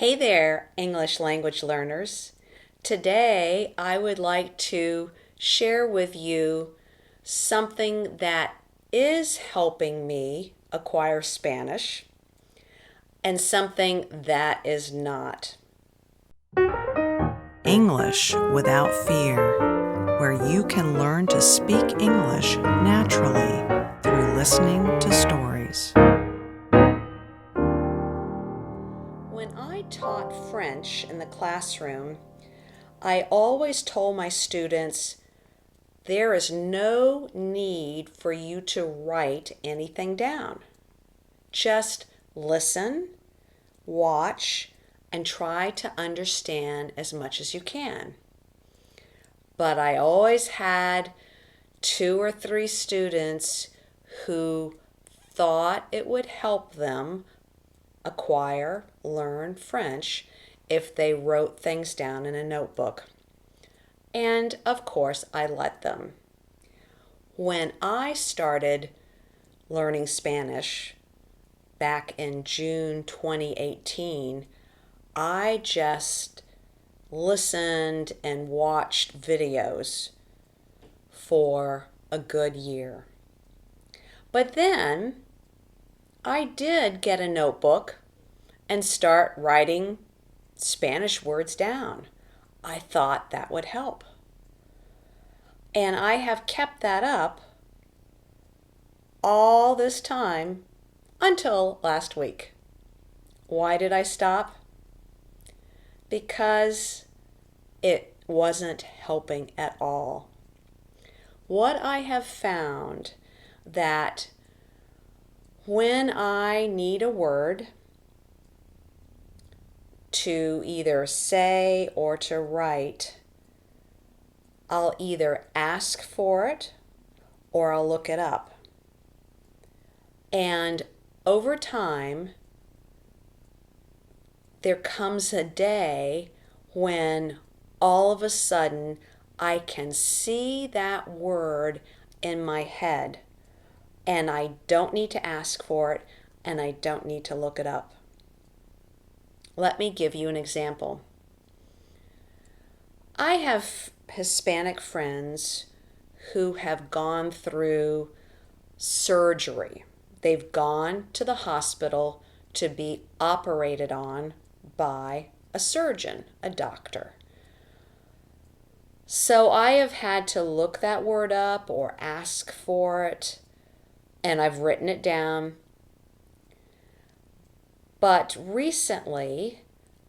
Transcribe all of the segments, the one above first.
Hey there, English language learners. Today I would like to share with you something that is helping me acquire Spanish and something that is not. English Without Fear, where you can learn to speak English naturally through listening to stories. When I taught French in the classroom, I always told my students there is no need for you to write anything down. Just listen, watch, and try to understand as much as you can. But I always had 2 or 3 students who thought it would help them learn French if they wrote things down in a notebook. And of course, I let them. When I started learning Spanish back in June 2018, I just listened and watched videos for a good year. But then I did get a notebook and start writing Spanish words down. I thought that would help. And I have kept that up all this time until last week. Why did I stop? Because it wasn't helping at all. What I have found that when I need a word to either say or to write, I'll either ask for it or I'll look it up. And over time, there comes a day when all of a sudden I can see that word in my head. And I don't need to ask for it, and I don't need to look it up. Let me give you an example. I have Hispanic friends who have gone through surgery. They've gone to the hospital to be operated on by a surgeon, a doctor. So I have had to look that word up or ask for it, and I've written it down. But recently,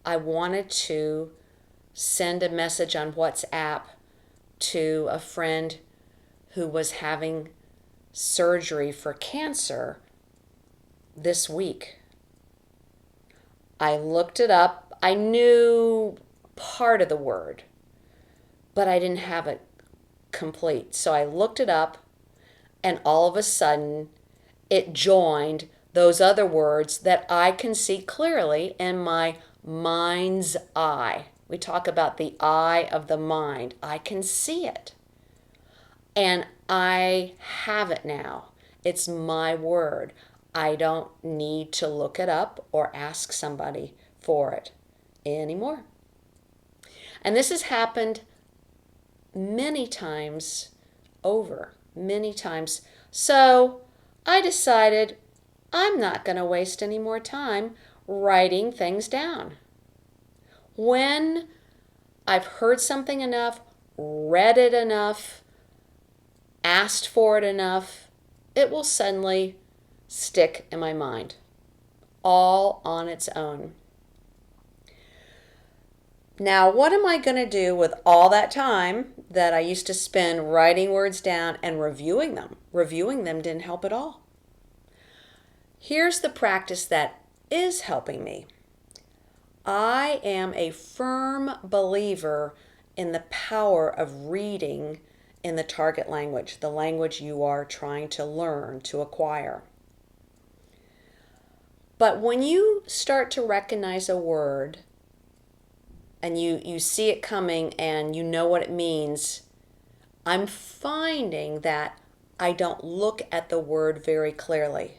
I wanted to send a message on WhatsApp to a friend who was having surgery for cancer this week. I looked it up. I knew part of the word, but I didn't have it complete. So I looked it up, and all of a sudden, it joined those other words that I can see clearly in my mind's eye. We talk about the eye of the mind. I can see it. And I have it now. It's my word. I don't need to look it up or ask somebody for it anymore. And this has happened many times over, many times. So I decided I'm not going to waste any more time writing things down. When I've heard something enough, read it enough, asked for it enough, it will suddenly stick in my mind, all on its own. Now, what am I going to do with all that time that I used to spend writing words down and reviewing them? Reviewing them didn't help at all. Here's the practice that is helping me. I am a firm believer in the power of reading in the target language, the language you are trying to learn, to acquire. But when you start to recognize a word and you see it coming and you know what it means, I'm finding that I don't look at the word very clearly.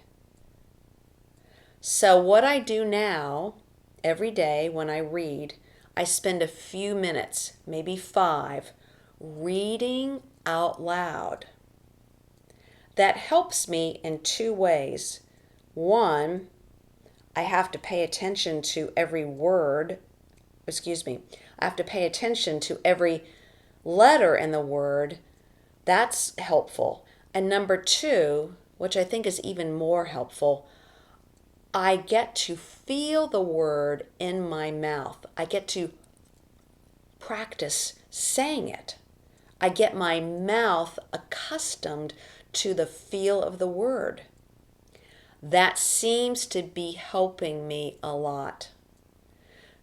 So what I do now, every day when I read, I spend a few minutes, maybe 5, reading out loud. That helps me in 2 ways. One, I have to pay attention to every word. I have to pay attention to every letter in the word. That's helpful. And number 2, which I think is even more helpful, I get to feel the word in my mouth. I get to practice saying it. I get my mouth accustomed to the feel of the word. That seems to be helping me a lot.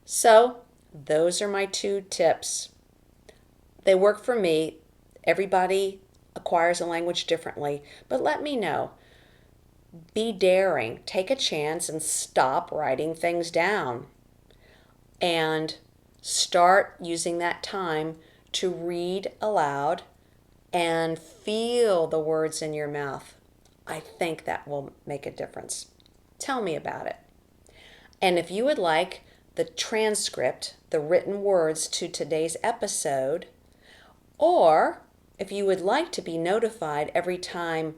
So, those are my 2 tips. They work for me. Everybody acquires a language differently, but let me know. Be daring. Take a chance and stop writing things down. And start using that time to read aloud and feel the words in your mouth. I think that will make a difference. Tell me about it. And if you would like the transcript, the written words to today's episode, or if you would like to be notified every time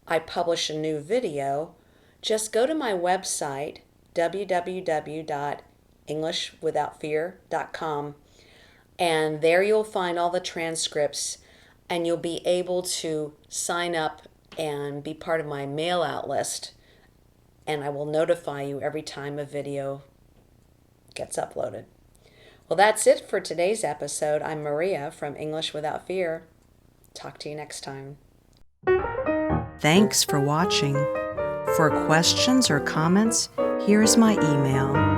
I publish a new video, just go to my website, www.englishwithoutfear.com, and there you'll find all the transcripts, and you'll be able to sign up and be part of my mail out list, and I will notify you every time a video gets uploaded. Well, that's it for today's episode. I'm Maria from English Without Fear. Talk to you next time. Thanks for watching. For questions or comments, here's my email